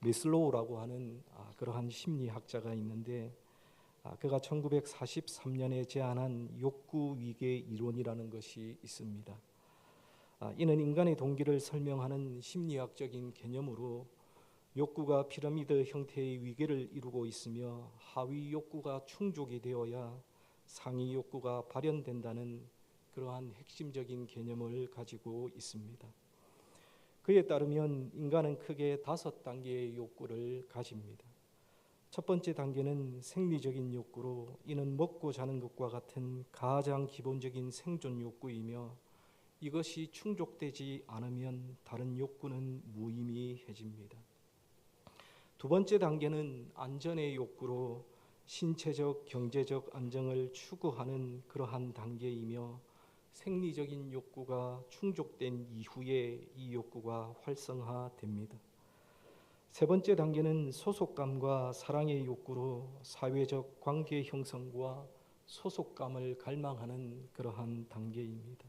메슬로우라고 하는 그러한 심리학자가 있는데 그가 1943년에 제안한 욕구 위계 이론이라는 것이 있습니다. 이는 인간의 동기를 설명하는 심리학적인 개념으로 욕구가 피라미드 형태의 위계를 이루고 있으며 하위 욕구가 충족이 되어야 상위 욕구가 발현된다는 그러한 핵심적인 개념을 가지고 있습니다. 그에 따르면 인간은 크게 5단계의 욕구를 가집니다. 첫 번째 단계는 생리적인 욕구로, 이는 먹고 자는 것과 같은 가장 기본적인 생존 욕구이며 이것이 충족되지 않으면 다른 욕구는 무의미해집니다. 두 번째 단계는 안전의 욕구로 신체적, 경제적 안정을 추구하는 그러한 단계이며 생리적인 욕구가 충족된 이후에 이 욕구가 활성화됩니다. 세 번째 단계는 소속감과 사랑의 욕구로 사회적 관계 형성과 소속감을 갈망하는 그러한 단계입니다.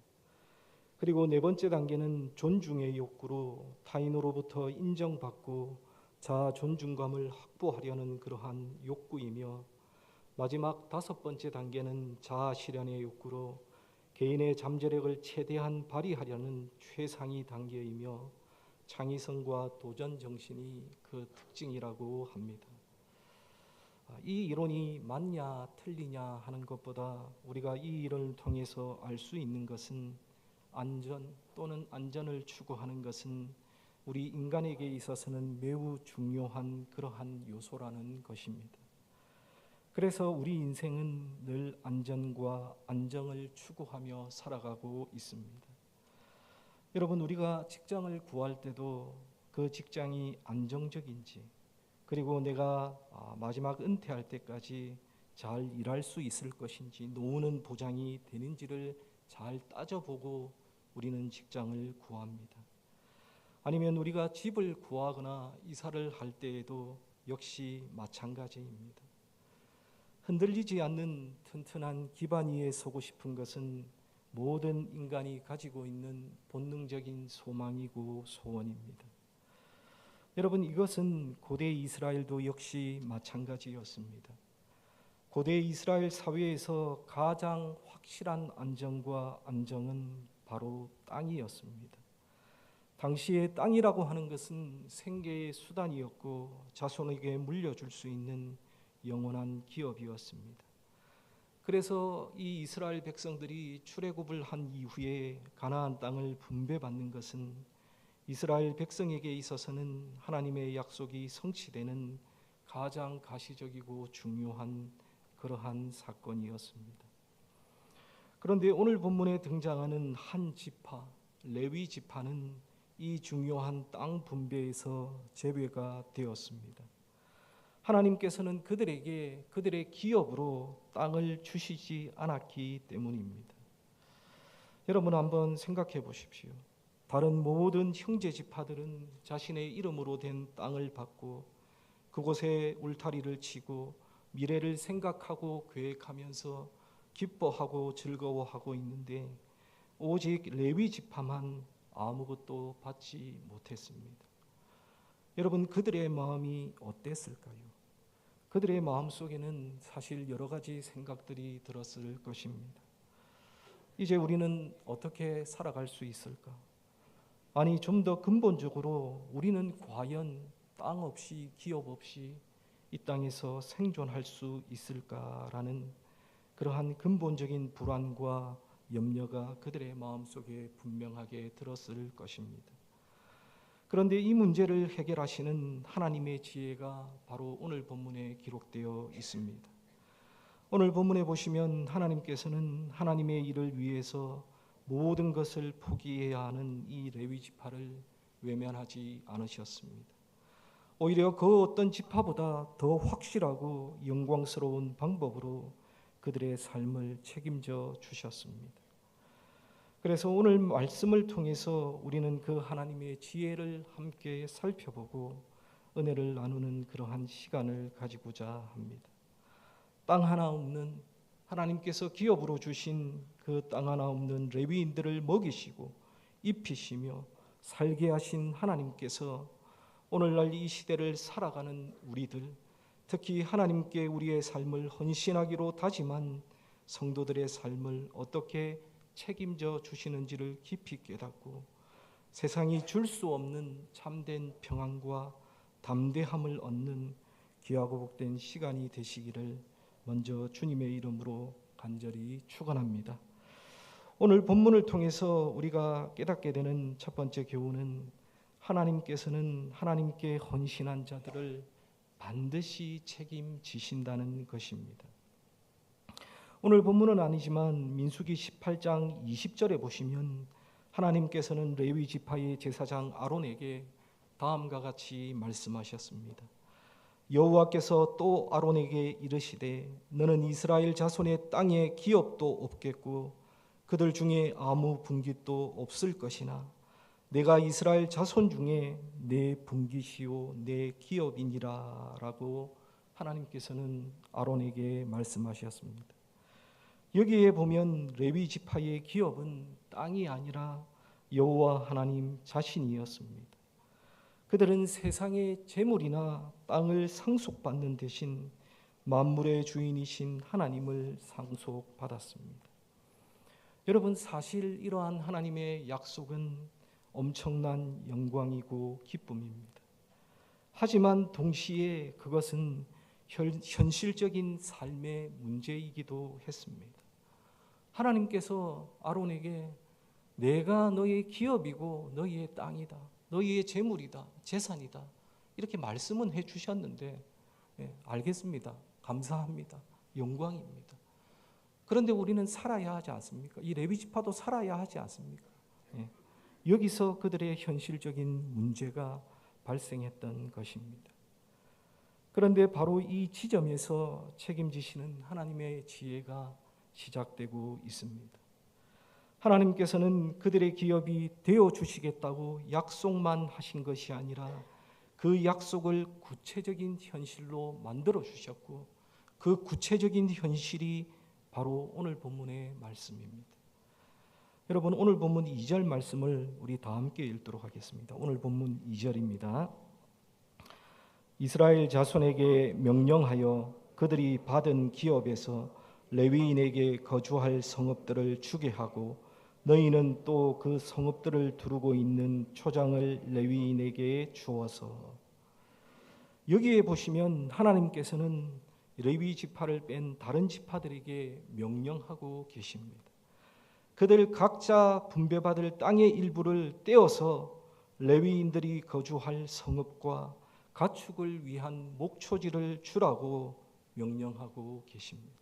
그리고 네 번째 단계는 존중의 욕구로 타인으로부터 인정받고 자아 존중감을 확보하려는 그러한 욕구이며 마지막 5번째 단계는 자아 실현의 욕구로 개인의 잠재력을 최대한 발휘하려는 최상위 단계이며 창의성과 도전 정신이 그 특징이라고 합니다. 이 이론이 맞냐 틀리냐 하는 것보다 우리가 이 이론을 통해서 알 수 있는 것은 안전 또는 안전을 추구하는 것은 우리 인간에게 있어서는 매우 중요한 그러한 요소라는 것입니다. 그래서 우리 인생은 늘 안전과 안정을 추구하며 살아가고 있습니다. 여러분, 우리가 직장을 구할 때도 그 직장이 안정적인지, 그리고 내가 마지막 은퇴할 때까지 잘 일할 수 있을 것인지, 노후는 보장이 되는지를 잘 따져보고 우리는 직장을 구합니다. 아니면 우리가 집을 구하거나 이사를 할 때에도 역시 마찬가지입니다. 흔들리지 않는 튼튼한 기반 위에 서고 싶은 것은 모든 인간이 가지고 있는 본능적인 소망이고 소원입니다. 여러분, 이것은 고대 이스라엘도 역시 마찬가지였습니다. 고대 이스라엘 사회에서 가장 확실한 안정과 안정은 바로 땅이었습니다. 당시에 땅이라고 하는 것은 생계의 수단이었고 자손에게 물려줄 수 있는 영원한 기업이었습니다. 그래서 이 이스라엘 백성들이 출애굽을 한 이후에 가나안 땅을 분배받는 것은 이스라엘 백성에게 있어서는 하나님의 약속이 성취되는 가장 가시적이고 중요한 그러한 사건이었습니다. 그런데 오늘 본문에 등장하는 한 지파, 레위 지파는 이 중요한 땅 분배에서 제외가 되었습니다. 하나님께서는 그들에게 그들의 기업으로 땅을 주시지 않았기 때문입니다. 여러분, 한번 생각해 보십시오. 다른 모든 형제 지파들은 자신의 이름으로 된 땅을 받고 그곳에 울타리를 치고 미래를 생각하고 계획하면서 기뻐하고 즐거워하고 있는데 오직 레위 지파만 아무것도 받지 못했습니다. 여러분, 그들의 마음이 어땠을까요? 그들의 마음속에는 사실 여러 가지 생각들이 들었을 것입니다. 이제 우리는 어떻게 살아갈 수 있을까? 아니, 좀 더 근본적으로 우리는 과연 땅 없이 기업 없이 이 땅에서 생존할 수 있을까라는 그러한 근본적인 불안과 염려가 그들의 마음속에 분명하게 들었을 것입니다. 그런데 이 문제를 해결하시는 하나님의 지혜가 바로 오늘 본문에 기록되어 있습니다. 오늘 본문에 보시면 하나님께서는 하나님의 일을 위해서 모든 것을 포기해야 하는 이 레위 지파를 외면하지 않으셨습니다. 오히려 그 어떤 지파보다 더 확실하고 영광스러운 방법으로 그들의 삶을 책임져 주셨습니다. 그래서 오늘 말씀을 통해서 우리는 그 하나님의 지혜를 함께 살펴보고 은혜를 나누는 그러한 시간을 가지고자 합니다. 땅 하나 없는, 하나님께서 기업으로 주신 그 땅 하나 없는 레위인들을 먹이시고 입히시며 살게 하신 하나님께서 오늘날 이 시대를 살아가는 우리들, 특히 하나님께 우리의 삶을 헌신하기로 다짐한 성도들의 삶을 어떻게 책임져 주시는지를 깊이 깨닫고 세상이 줄 수 없는 참된 평안과 담대함을 얻는 귀하고 복된 시간이 되시기를 먼저 주님의 이름으로 간절히 축원합니다. 오늘 본문을 통해서 우리가 깨닫게 되는 첫 번째 교훈은 하나님께서는 하나님께 헌신한 자들을 반드시 책임지신다는 것입니다. 오늘 본문은 아니지만 민수기 18장 20절에 보시면 하나님께서는 레위 지파의 제사장 아론에게 다음과 같이 말씀하셨습니다. 여호와께서 또 아론에게 이르시되 너는 이스라엘 자손의 땅에 기업도 없겠고 그들 중에 아무 분깃도 없을 것이나 내가 이스라엘 자손 중에 내 분깃이요 내 기업이니라 라고 하나님께서는 아론에게 말씀하셨습니다. 여기에 보면 레위 지파의 기업은 땅이 아니라 여호와 하나님 자신이었습니다. 그들은 세상의 재물이나 땅을 상속받는 대신 만물의 주인이신 하나님을 상속받았습니다. 여러분, 사실 이러한 하나님의 약속은 엄청난 영광이고 기쁨입니다. 하지만 동시에 그것은 현실적인 삶의 문제이기도 했습니다. 하나님께서 아론에게 내가 너의 기업이고 너희의 땅이다, 너희의 재물이다, 재산이다 이렇게 말씀은 해주셨는데 알겠습니다, 감사합니다, 영광입니다. 그런데 우리는 살아야 하지 않습니까? 이 레위 지파도 살아야 하지 않습니까? 여기서 그들의 현실적인 문제가 발생했던 것입니다. 그런데 바로 이 지점에서 책임지시는 하나님의 지혜가 시작되고 있습니다. 하나님께서는 그들의 기업이 되어 주시겠다고 약속만 하신 것이 아니라 그 약속을 구체적인 현실로 만들어 주셨고 그 구체적인 현실이 바로 오늘 본문의 말씀입니다. 여러분, 오늘 본문 2절 말씀을 우리 다 함께 읽도록 하겠습니다. 오늘 본문 2절입니다. 이스라엘 자손에게 명령하여 그들이 받은 기업에서 레위인에게 거주할 성읍들을 주게 하고 너희는 또 그 성읍들을 두르고 있는 초장을 레위인에게 주어서. 여기에 보시면 하나님께서는 레위 지파를 뺀 다른 지파들에게 명령하고 계십니다. 그들 각자 분배받을 땅의 일부를 떼어서 레위인들이 거주할 성읍과 가축을 위한 목초지를 주라고 명령하고 계십니다.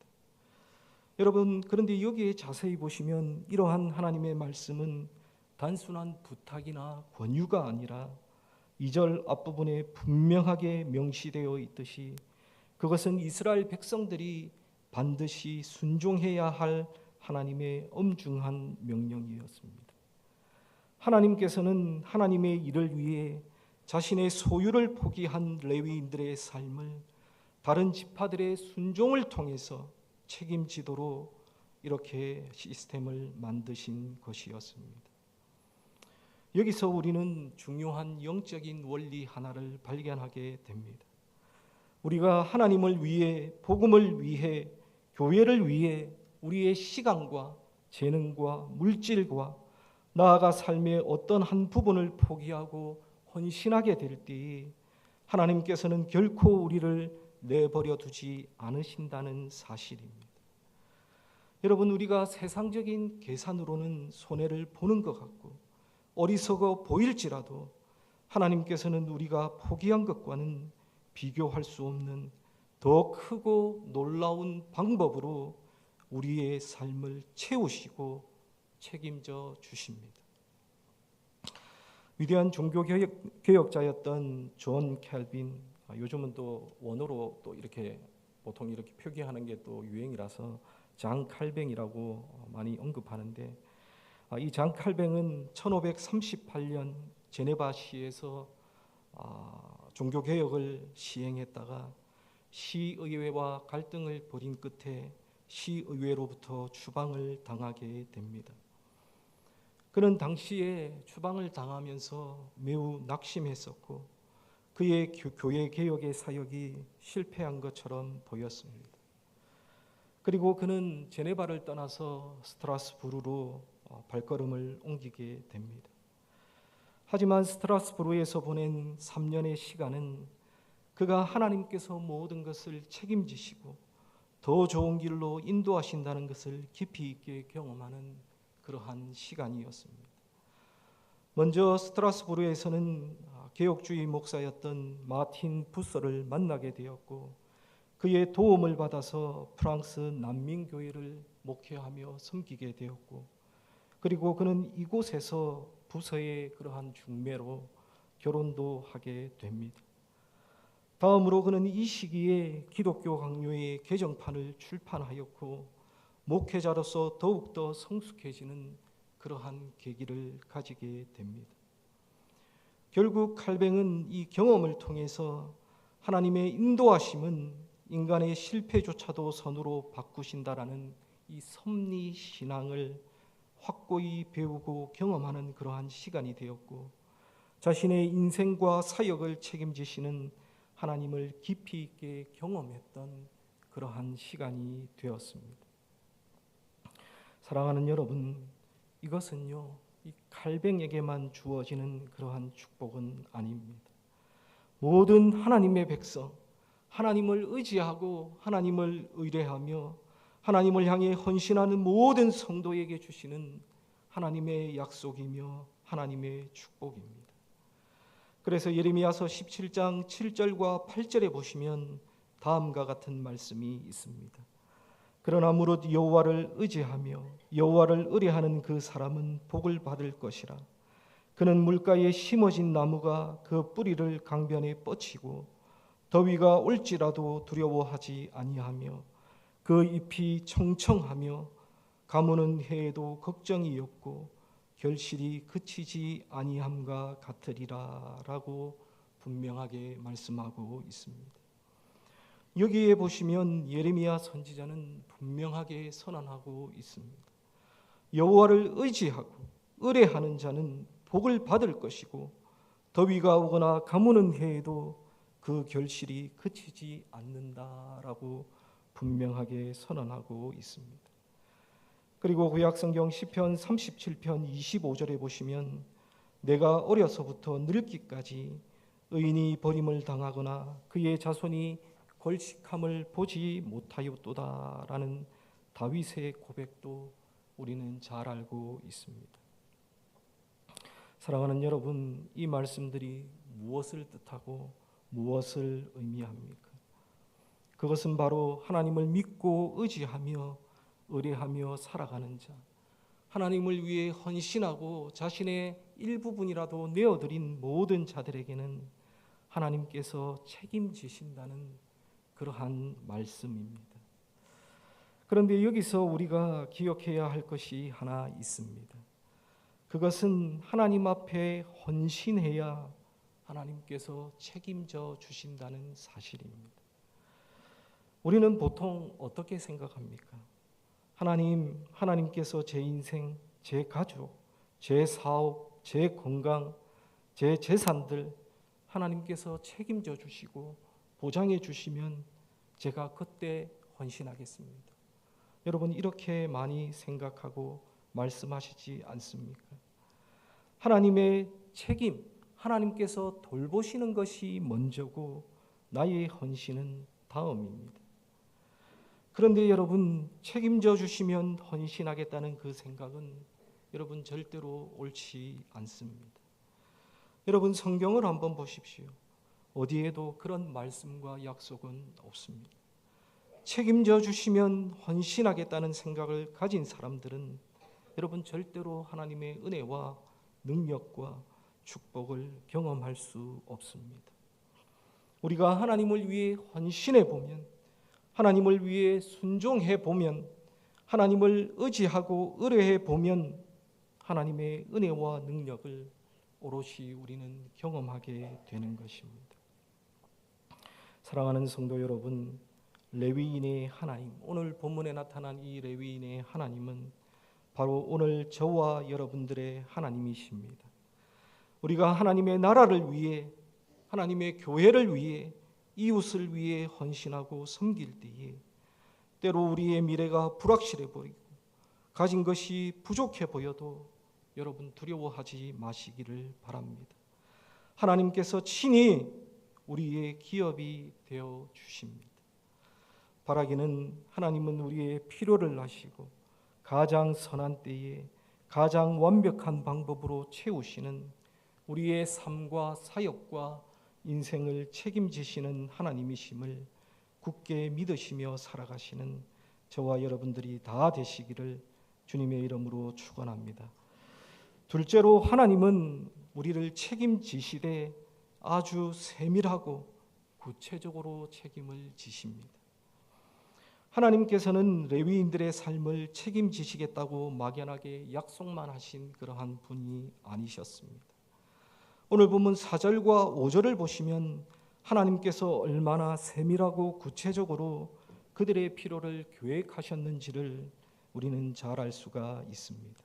여러분, 그런데 여기에 자세히 보시면 이러한 하나님의 말씀은 단순한 부탁이나 권유가 아니라 2절 앞부분에 분명하게 명시되어 있듯이 그것은 이스라엘 백성들이 반드시 순종해야 할 하나님의 엄중한 명령이었습니다. 하나님께서는 하나님의 일을 위해 자신의 소유를 포기한 레위인들의 삶을 다른 지파들의 순종을 통해서 책임지도록 이렇게 시스템을 만드신 것이었습니다. 여기서 우리는 중요한 영적인 원리 하나를 발견하게 됩니다. 우리가 하나님을 위해, 복음을 위해, 교회를 위해 우리의 시간과 재능과 물질과 나아가 삶의 어떤 한 부분을 포기하고 헌신하게 될 때 하나님께서는 결코 우리를 내버려 두지 않으신다는 사실입니다. 여러분, 우리가 세상적인 계산으로는 손해를 보는 것 같고 어리석어 보일지라도 하나님께서는 우리가 포기한 것과는 비교할 수 없는 더 크고 놀라운 방법으로 우리의 삶을 채우시고 책임져 주십니다. 위대한 종교개혁자였던 존 캘빈, 요즘은 또 원어로 또 이렇게 보통 이렇게 표기하는 게 또 유행이라서 장 칼뱅이라고 많이 언급하는데, 이 장 칼뱅은 1538년 제네바시에서 종교개혁을 시행했다가 시의회와 갈등을 벌인 끝에 시의회로부터 추방을 당하게 됩니다. 그는 당시에 추방을 당하면서 매우 낙심했었고 그의 교회 개혁의 사역이 실패한 것처럼 보였습니다. 그리고 그는 제네바를 떠나서 스트라스부르로 발걸음을 옮기게 됩니다. 하지만 스트라스부르에서 보낸 3년의 시간은 그가 하나님께서 모든 것을 책임지시고 더 좋은 길로 인도하신다는 것을 깊이 있게 경험하는 그러한 시간이었습니다. 먼저 스트라스부르에서는 개혁주의 목사였던 마틴 부서를 만나게 되었고 그의 도움을 받아서 프랑스 난민교회를 목회하며 섬기게 되었고 그리고 그는 이곳에서 부서의 그러한 중매로 결혼도 하게 됩니다. 다음으로 그는 이 시기에 기독교 강요의 개정판을 출판하였고 목회자로서 더욱더 성숙해지는 그러한 계기를 가지게 됩니다. 결국 칼뱅은 이 경험을 통해서 하나님의 인도하심은 인간의 실패조차도 선으로 바꾸신다라는 이 섭리 신앙을 확고히 배우고 경험하는 그러한 시간이 되었고 자신의 인생과 사역을 책임지시는 하나님을 깊이 있게 경험했던 그러한 시간이 되었습니다. 사랑하는 여러분, 이것은요 이 칼뱅에게만 주어지는 그러한 축복은 아닙니다. 모든 하나님의 백성, 하나님을 의지하고 하나님을 의뢰하며 하나님을 향해 헌신하는 모든 성도에게 주시는 하나님의 약속이며 하나님의 축복입니다. 그래서 예레미야서 17장 7절과 8절에 보시면 다음과 같은 말씀이 있습니다. 그러나 무릇 여호와를 의지하며 여호와를 의뢰하는 그 사람은 복을 받을 것이라. 그는 물가에 심어진 나무가 그 뿌리를 강변에 뻗치고 더위가 올지라도 두려워하지 아니하며 그 잎이 청청하며 가무는 해에도 걱정이 없고 결실이 그치지 아니함과 같으리라라고 분명하게 말씀하고 있습니다. 여기에 보시면 예레미야 선지자는 분명하게 선언하고 있습니다. 여호와를 의지하고 의뢰하는 자는 복을 받을 것이고 더위가 오거나 가무는 해에도 그 결실이 그치지 않는다라고 분명하게 선언하고 있습니다. 그리고 구약성경 시편 37편 25절에 보시면 내가 어려서부터 늙기까지 의인이 버림을 당하거나 그의 자손이 걸식함을 보지 못하였도다라는 다윗의 고백도 우리는 잘 알고 있습니다. 사랑하는 여러분, 이 말씀들이 무엇을 뜻하고 무엇을 의미합니까? 그것은 바로 하나님을 믿고 의지하며 의뢰하며 살아가는 자, 하나님을 위해 헌신하고 자신의 일부분이라도 내어드린 모든 자들에게는 하나님께서 책임지신다는 그러한 말씀입니다. 그런데 여기서 우리가 기억해야 할 것이 하나 있습니다. 그것은 하나님 앞에 헌신해야 하나님께서 책임져 주신다는 사실입니다. 우리는 보통 어떻게 생각합니까? 하나님께서 제 인생, 제 가족, 제 사업, 제 건강, 제 재산들 하나님께서 책임져 주시고 보장해 주시면 제가 그때 헌신하겠습니다. 여러분 이렇게 많이 생각하고 말씀하시지 않습니까? 하나님의 책임, 하나님께서 돌보시는 것이 먼저고 나의 헌신은 다음입니다. 그런데 여러분 책임져 주시면 헌신하겠다는 그 생각은 여러분 절대로 옳지 않습니다. 여러분 성경을 한번 보십시오. 어디에도 그런 말씀과 약속은 없습니다. 책임져 주시면 헌신하겠다는 생각을 가진 사람들은 여러분 절대로 하나님의 은혜와 능력과 축복을 경험할 수 없습니다. 우리가 하나님을 위해 헌신해 보면, 하나님을 위해 순종해 보면, 하나님을 의지하고 의뢰해 보면 하나님의 은혜와 능력을 오롯이 우리는 경험하게 되는 것입니다. 사랑하는 성도 여러분, 레위인의 하나님, 오늘 본문에 나타난 이 레위인의 하나님은 바로 오늘 저와 여러분들의 하나님이십니다. 우리가 하나님의 나라를 위해, 하나님의 교회를 위해 이웃을 위해 헌신하고 섬길 때에 때로 우리의 미래가 불확실해 보이고 가진 것이 부족해 보여도 여러분 두려워하지 마시기를 바랍니다. 하나님께서 친히 우리의 기업이 되어 주십니다. 바라기는 하나님은 우리의 필요를 아시고 가장 선한 때에 가장 완벽한 방법으로 채우시는 우리의 삶과 사역과 인생을 책임지시는 하나님이심을 굳게 믿으시며 살아가시는 저와 여러분들이 다 되시기를 주님의 이름으로 축원합니다. 둘째로 하나님은 우리를 책임지시되 아주 세밀하고 구체적으로 책임을 지십니다. 하나님께서는 레위인들의 삶을 책임지시겠다고 막연하게 약속만 하신 그러한 분이 아니셨습니다. 오늘 본문 4절과 5절을 보시면 하나님께서 얼마나 세밀하고 구체적으로 그들의 필요를 계획하셨는지를 우리는 잘 알 수가 있습니다.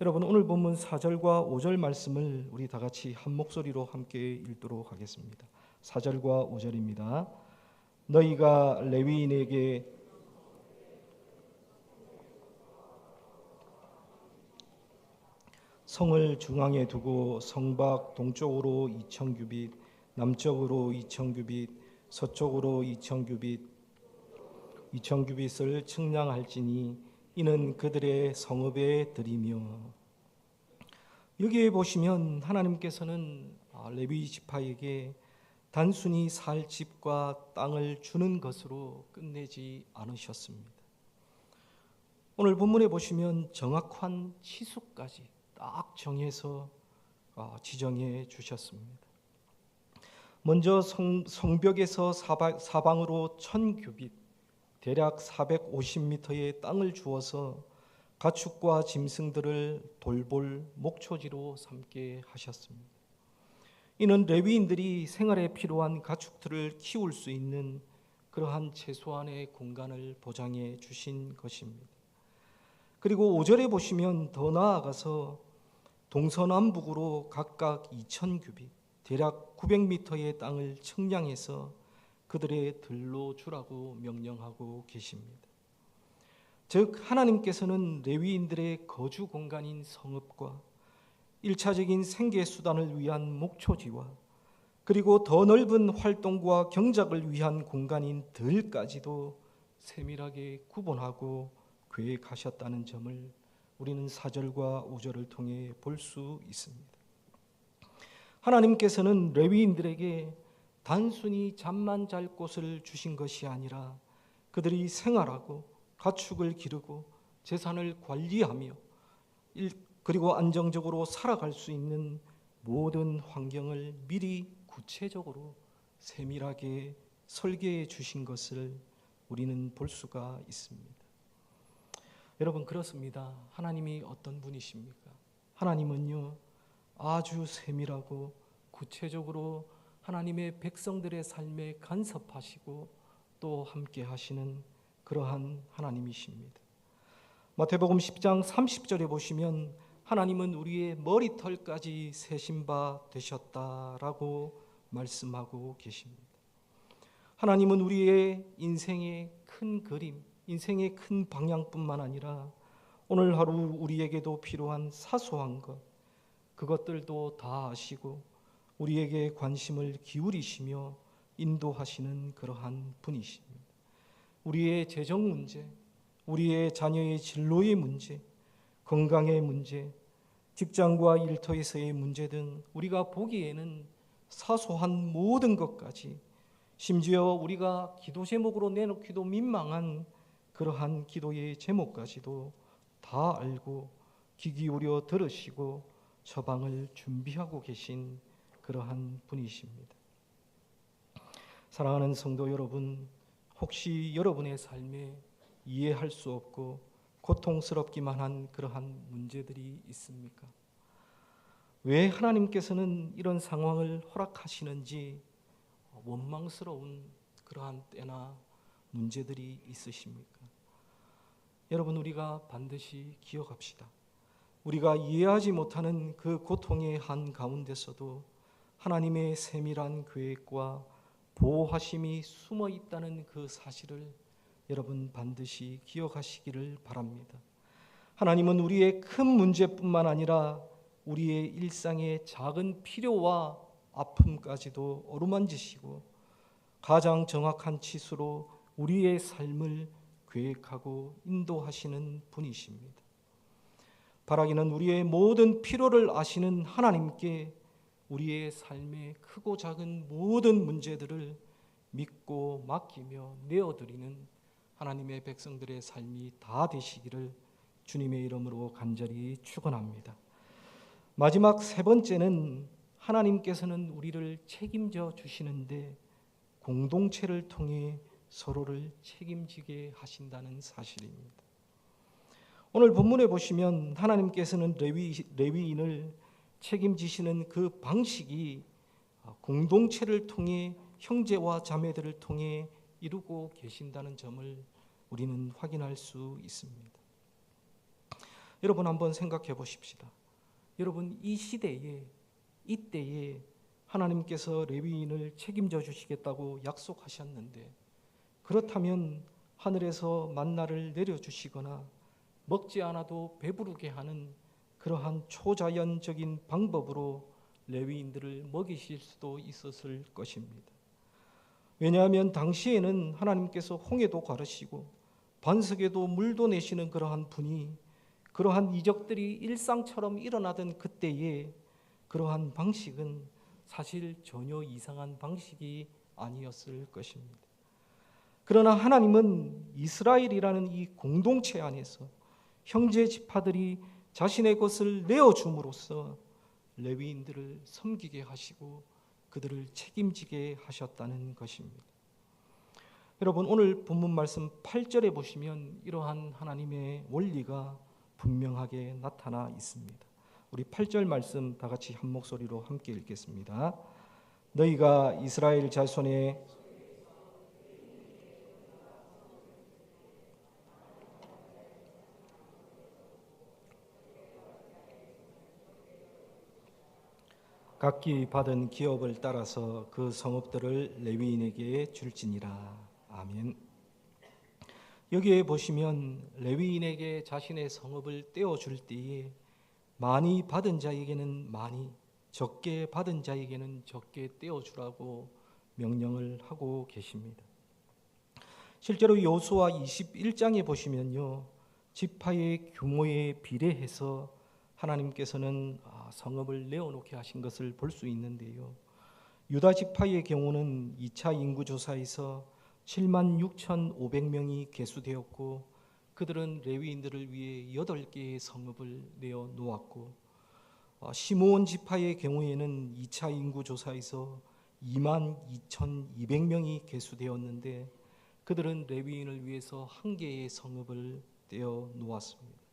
여러분, 오늘 본문 4절과 5절 말씀을 우리 다 같이 한 목소리로 함께 읽도록 하겠습니다. 4절과 5절입니다. 너희가 레위인에게 성을 중앙에 두고 성밖 동쪽으로 2,000규빗, 남쪽으로 2,000규빗, 서쪽으로 2,000규빗을 측량할지니 이는 그들의 성읍에 드리며. 여기에 보시면 하나님께서는 레위 지파에게 단순히 살 집과 땅을 주는 것으로 끝내지 않으셨습니다. 오늘 본문에 보시면 정확한 치수까지 딱 정해서 지정해 주셨습니다. 먼저 성벽에서 사방으로 1,000규빗, 대략 450m의 땅을 주어서 가축과 짐승들을 돌볼 목초지로 삼게 하셨습니다. 이는 레위인들이 생활에 필요한 가축들을 키울 수 있는 그러한 최소한의 공간을 보장해 주신 것입니다. 그리고 5절에 보시면 더 나아가서 동서남북으로 각각 2,000규빗, 대략 900m의 땅을 측량해서 그들의 들로 주라고 명령하고 계십니다. 즉 하나님께서는 레위인들의 거주 공간인 성읍과 1차적인 생계 수단을 위한 목초지와 그리고 더 넓은 활동과 경작을 위한 공간인 들까지도 세밀하게 구분하고 계획하셨다는 점을 우리는 4절과 5절을 통해 볼 수 있습니다. 하나님께서는 레위인들에게 단순히 잠만 잘 곳을 주신 것이 아니라 그들이 생활하고 가축을 기르고 재산을 관리하며 그리고 안정적으로 살아갈 수 있는 모든 환경을 미리 구체적으로 세밀하게 설계해 주신 것을 우리는 볼 수가 있습니다. 여러분, 그렇습니다. 하나님이 어떤 분이십니까? 하나님은요, 아주 세밀하고 구체적으로 하나님의 백성들의 삶에 간섭하시고 또 함께 하시는 그러한 하나님이십니다. 마태복음 10장 30절에 보시면 하나님은 우리의 머리털까지 세신 바 되셨다라고 말씀하고 계십니다. 하나님은 우리의 인생의 큰 그림, 인생의 큰 방향뿐만 아니라 오늘 하루 우리에게도 필요한 사소한 것, 그것들도 다 아시고 우리에게 관심을 기울이시며 인도하시는 그러한 분이십니다. 우리의 재정 문제, 우리의 자녀의 진로의 문제, 건강의 문제, 직장과 일터에서의 문제 등 우리가 보기에는 사소한 모든 것까지, 심지어 우리가 기도 제목으로 내놓기도 민망한 그러한 기도의 제목까지도 다 알고 귀 기울여 들으시고 처방을 준비하고 계신 그러한 분이십니다. 사랑하는 성도 여러분, 혹시 여러분의 삶에 이해할 수 없고 고통스럽기만 한 그러한 문제들이 있습니까? 왜 하나님께서는 이런 상황을 허락하시는지 원망스러운 그러한 때나 문제들이 있으십니까? 여러분, 우리가 반드시 기억합시다. 우리가 이해하지 못하는 그 고통의 한 가운데서도 하나님의 세밀한 계획과 보호하심이 숨어 있다는 그 사실을 여러분 반드시 기억하시기를 바랍니다. 하나님은 우리의 큰 문제뿐만 아니라 우리의 일상의 작은 필요와 아픔까지도 어루만지시고 가장 정확한 치수로 우리의 삶을 계획하고 인도하시는 분이십니다. 바라기는 우리의 모든 필요를 아시는 하나님께 우리의 삶의 크고 작은 모든 문제들을 믿고 맡기며 내어드리는 하나님의 백성들의 삶이 다 되시기를 주님의 이름으로 간절히 축원합니다. 마지막 세 번째는 하나님께서는 우리를 책임져 주시는데 공동체를 통해 서로를 책임지게 하신다는 사실입니다. 오늘 본문에 보시면 하나님께서는 레위인을 책임지시는 그 방식이 공동체를 통해 형제와 자매들을 통해 이루고 계신다는 점을 우리는 확인할 수 있습니다. 여러분 한번 생각해 보십시다. 여러분 이 시대에 이때에 하나님께서 레위인을 책임져 주시겠다고 약속하셨는데 그렇다면 하늘에서 만나를 내려주시거나 먹지 않아도 배부르게 하는 그러한 초자연적인 방법으로 레위인들을 먹이실 수도 있었을 것입니다. 왜냐하면 당시에는 하나님께서 홍해도 가르시고 반석에도 물도 내시는 그러한 분이 그러한 이적들이 일상처럼 일어나던 그때에 그러한 방식은 사실 전혀 이상한 방식이 아니었을 것입니다. 그러나 하나님은 이스라엘이라는 이 공동체 안에서 형제 지파들이 자신의 것을 내어줌으로써 레위인들을 섬기게 하시고 그들을 책임지게 하셨다는 것입니다. 여러분 오늘 본문 말씀 8절에 보시면 이러한 하나님의 원리가 분명하게 나타나 있습니다. 우리 8절 말씀 다 같이 한 목소리로 함께 읽겠습니다. 너희가 이스라엘 자손의 각기 받은 기업을 따라서 그 성읍들을 레위인에게 줄지니라. 아멘. 여기에 보시면 레위인에게 자신의 성읍을 떼어줄 때에 많이 받은 자에게는 많이, 적게 받은 자에게는 적게 떼어주라고 명령을 하고 계십니다. 실제로 여호수아 21장에 보시면요, 지파의 규모에 비례해서 하나님께서는 성읍을 내어놓게 하신 것을 볼 수 있는데요. 유다 지파의 경우는 2차 인구조사에서 76,500명이 계수되었고 그들은 레위인들을 위해 8개의 성읍을 내어놓았고 시므온 지파의 경우에는 2차 인구조사에서 22,200명이 계수되었는데 그들은 레위인을 위해서 1개의 성읍을 떼어놓았습니다.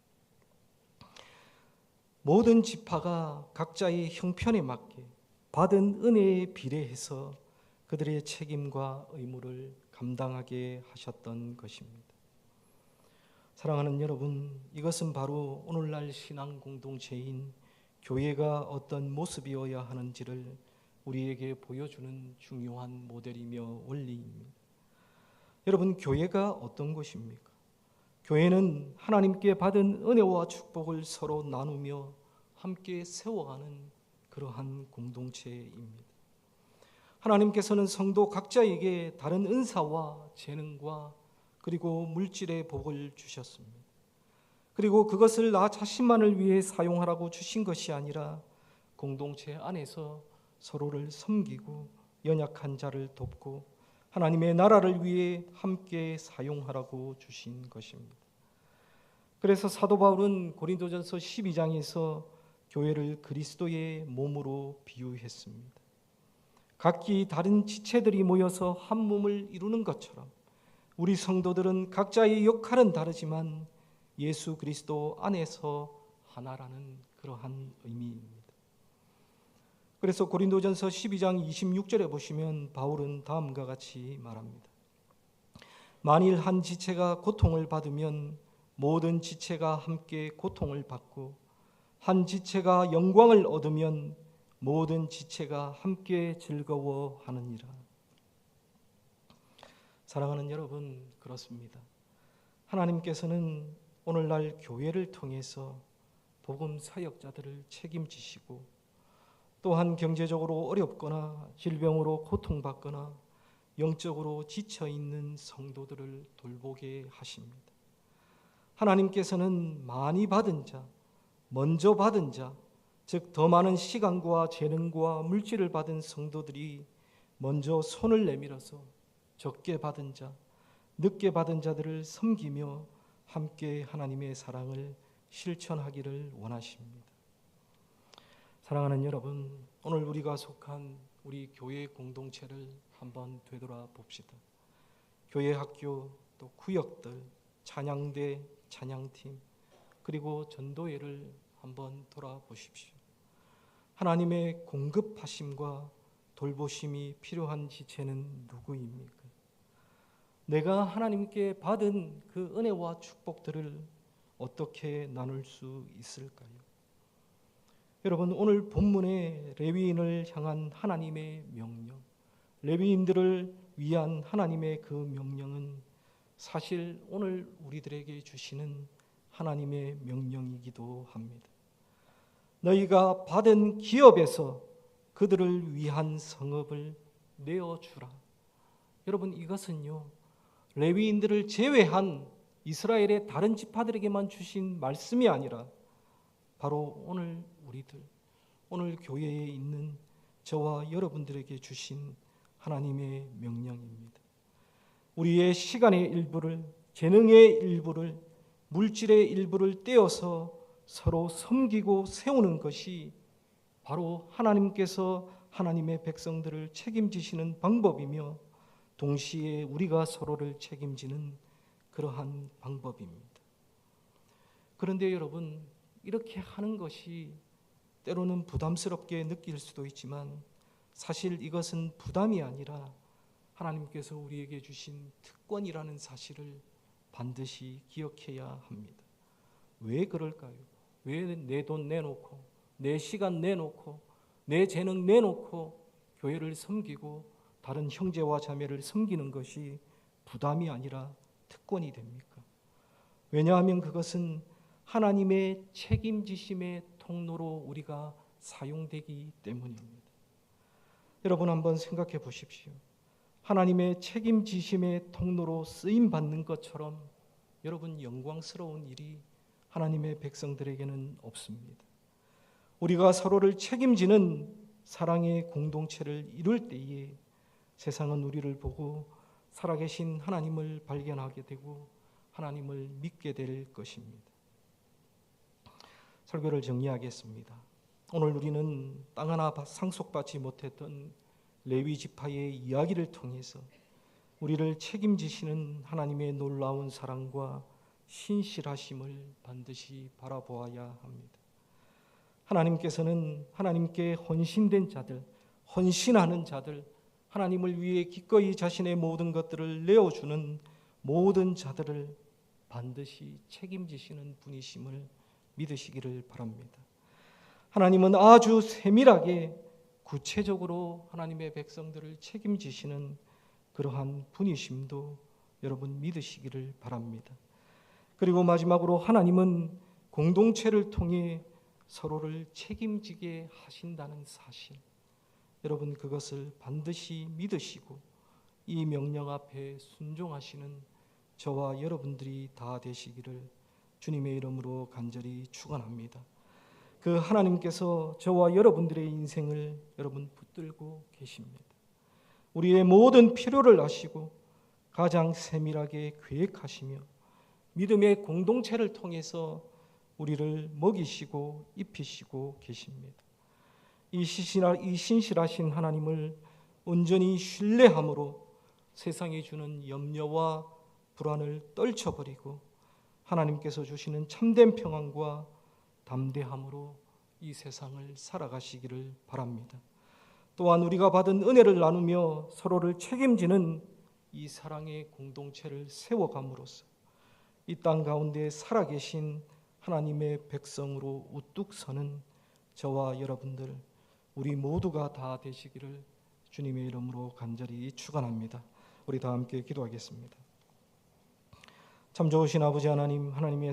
모든 지파가 각자의 형편에 맞게 받은 은혜에 비례해서 그들의 책임과 의무를 감당하게 하셨던 것입니다. 사랑하는 여러분, 이것은 바로 오늘날 신앙 공동체인 교회가 어떤 모습이어야 하는지를 우리에게 보여주는 중요한 모델이며 원리입니다. 여러분, 교회가 어떤 것입니까? 교회는 하나님께 받은 은혜와 축복을 서로 나누며 함께 세워가는 그러한 공동체입니다. 하나님께서는 성도 각자에게 다른 은사와 재능과 그리고 물질의 복을 주셨습니다. 그리고 그것을 나 자신만을 위해 사용하라고 주신 것이 아니라 공동체 안에서 서로를 섬기고 연약한 자를 돕고 하나님의 나라를 위해 함께 사용하라고 주신 것입니다. 그래서 사도 바울은 고린도전서 12장에서 교회를 그리스도의 몸으로 비유했습니다. 각기 다른 지체들이 모여서 한 몸을 이루는 것처럼 우리 성도들은 각자의 역할은 다르지만 예수 그리스도 안에서 하나라는 그러한 의미입니다. 그래서 고린도전서 12장 26절에 보시면 바울은 다음과 같이 말합니다. 만일 한 지체가 고통을 받으면 모든 지체가 함께 고통을 받고 한 지체가 영광을 얻으면 모든 지체가 함께 즐거워하느니라. 사랑하는 여러분, 그렇습니다. 하나님께서는 오늘날 교회를 통해서 복음 사역자들을 책임지시고 또한 경제적으로 어렵거나 질병으로 고통받거나 영적으로 지쳐있는 성도들을 돌보게 하십니다. 하나님께서는 많이 받은 자, 먼저 받은 자, 즉 더 많은 시간과 재능과 물질을 받은 성도들이 먼저 손을 내밀어서 적게 받은 자, 늦게 받은 자들을 섬기며 함께 하나님의 사랑을 실천하기를 원하십니다. 사랑하는 여러분, 오늘 우리가 속한 우리 교회 공동체를 한번 되돌아 봅시다. 교회 학교, 또 구역들, 찬양대, 찬양팀, 그리고 전도회를 한번 돌아보십시오. 하나님의 공급하심과 돌보심이 필요한 지체는 누구입니까? 내가 하나님께 받은 그 은혜와 축복들을 어떻게 나눌 수 있을까요? 여러분, 오늘 본문의 레위인을 향한 하나님의 명령, 레위인들을 위한 하나님의 그 명령은 사실 오늘 우리들에게 주시는 하나님의 명령이기도 합니다. 너희가 받은 기업에서 그들을 위한 성읍을 내어주라. 여러분, 이것은요, 레위인들을 제외한 이스라엘의 다른 지파들에게만 주신 말씀이 아니라 바로 오늘 우리들, 오늘 교회에 있는 저와 여러분들에게 주신 하나님의 명령입니다. 우리의 시간의 일부를, 재능의 일부를, 물질의 일부를 떼어서 서로 섬기고 세우는 것이 바로 하나님께서 하나님의 백성들을 책임지시는 방법이며 동시에 우리가 서로를 책임지는 그러한 방법입니다. 그런데 여러분, 이렇게 하는 것이 때로는 부담스럽게 느낄 수도 있지만 사실 이것은 부담이 아니라 하나님께서 우리에게 주신 특권이라는 사실을 반드시 기억해야 합니다. 왜 그럴까요? 왜 내 돈 내놓고, 내 시간 내놓고, 내 재능 내놓고 교회를 섬기고 다른 형제와 자매를 섬기는 것이 부담이 아니라 특권이 됩니까? 왜냐하면 그것은 하나님의 책임지심의 통로로 우리가 사용되기 때문입니다. 여러분, 한번 생각해 보십시오. 하나님의 책임지심의 통로로 쓰임받는 것처럼 여러분, 영광스러운 일이 하나님의 백성들에게는 없습니다. 우리가 서로를 책임지는 사랑의 공동체를 이룰 때에 세상은 우리를 보고 살아계신 하나님을 발견하게 되고 하나님을 믿게 될 것입니다. 설교를 정리하겠습니다. 오늘 우리는 땅 하나 상속받지 못했던 레위 지파의 이야기를 통해서 우리를 책임지시는 하나님의 놀라운 사랑과 신실하심을 반드시 바라보아야 합니다. 하나님께서는 하나님께 헌신된 자들, 헌신하는 자들, 하나님을 위해 기꺼이 자신의 모든 것들을 내어주는 모든 자들을 반드시 책임지시는 분이심을 믿으시기를 바랍니다. 하나님은 아주 세밀하게 구체적으로 하나님의 백성들을 책임지시는 그러한 분이심도 여러분 믿으시기를 바랍니다. 그리고 마지막으로 하나님은 공동체를 통해 서로를 책임지게 하신다는 사실, 여러분 그것을 반드시 믿으시고 이 명령 앞에 순종하시는 저와 여러분들이 다 되시기를 주님의 이름으로 간절히 축원합니다. 그 하나님께서 저와 여러분들의 인생을 여러분 붙들고 계십니다. 우리의 모든 필요를 아시고 가장 세밀하게 계획하시며 믿음의 공동체를 통해서 우리를 먹이시고 입히시고 계십니다. 이 신실하신 하나님을 온전히 신뢰함으로 세상이 주는 염려와 불안을 떨쳐버리고 하나님께서 주시는 참된 평안과 담대함으로 이 세상을 살아가시기를 바랍니다. 또한 우리가 받은 은혜를 나누며 서로를 책임지는 이 사랑의 공동체를 세워감으로써 이 땅 가운데 살아계신 하나님의 백성으로 우뚝 서는 저와 여러분들, 우리 모두가 다 되시기를 주님의 이름으로 간절히 축원합니다. 우리 다 함께 기도하겠습니다. 참 좋으신 아버지 하나님, 하나님의